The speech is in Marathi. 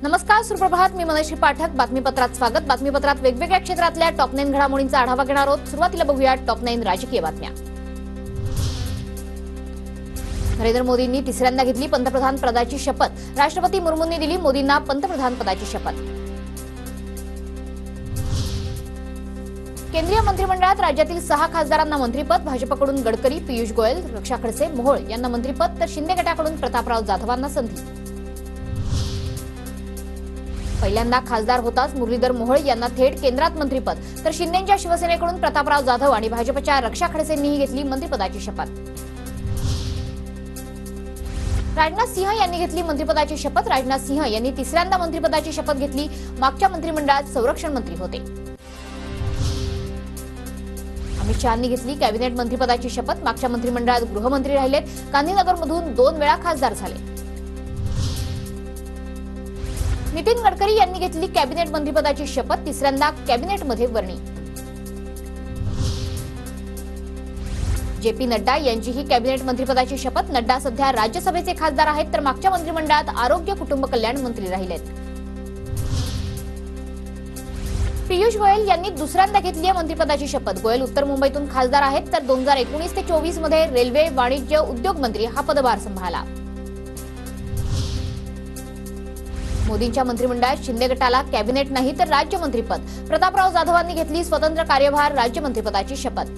नमस्कार, सुप्रभात. मी मनश्री पाठक. बातमीपत्रात स्वागत. बातमीपत्रात वेगवेगळ्या क्षेत्रातल्या टॉप 9 घडामोडींचा आढावा घेणार आहोत. सुरुवातीला बघूया टॉप 9 राजकीय बातम्या. नरेंद्र मोदींनी तिसऱ्यांदा घेतली पंतप्रधान पदाची शपथ. राष्ट्रपती मुर्मूंनी दिली मोदींना पंतप्रधान पदाची शपथ. केंद्रीय मंत्रिमंडळात राज्यातील 6 खासदारांना मंत्रिपद. भाजपकडून गडकरी, पियुष गोयल, रक्षा खडसे, मोहोळ यांना मंत्रिपद, तर शिंदे गटाकडून प्रतापराव जाधवांना संधी. पहिल्यांदा खासदार होताच मुरलीधर मोहोळ यांना थेट केंद्रात मंत्रिपद, तर शिंदेंच्या शिवसेनेकडून प्रतापराव जाधव आणि भाजपच्या रक्षा खडसेंनीही घेतली मंत्रिपदाची शपथ. राजनाथ सिंह यांनी घेतली मंत्रिपदाची शपथ. राजनाथ सिंह यांनी तिसऱ्यांदा मंत्रिपदाची शपथ घेतली. मागच्या मंत्रिमंडळात संरक्षण मंत्री होते. अमित शहांनी घेतली कॅबिनेट मंत्रिपदाची शपथ. मागच्या मंत्रिमंडळात गृहमंत्री राहिलेत. गांधीनगरमधून 2 वेळा खासदार झाले. नितीन गडकरी यांनी घेतली कॅबिनेट मंत्रिपदाची शपथ. तिसऱ्यांदा कॅबिनेटमध्ये वर्णी. जे.पी. नड्डा यांचीही कॅबिनेट मंत्रिपदाची शपथ. नड्डा सध्या राज्यसभेचे खासदार आहेत, तर मागच्या मंत्रिमंडळात आरोग्य कुटुंब कल्याण मंत्री राहिलेत. पियुष गोयल यांनी दुसऱ्यांदा घेतली आहे मंत्रिपदाची शपथ. गोयल उत्तर मुंबईतून खासदार आहेत, तर 2019 ते 24 मध्ये रेल्वे, वाणिज्य, उद्योग मंत्री हा पदभार सांभाळला. मोदींच्या मंत्रिमंडळात शिंदे गटाला कॅबिनेट नाही तर राज्यमंत्रीपद. प्रतापराव जाधवांनी घेतली स्वतंत्र कार्यभार राज्यमंत्रिपदाची शपथ.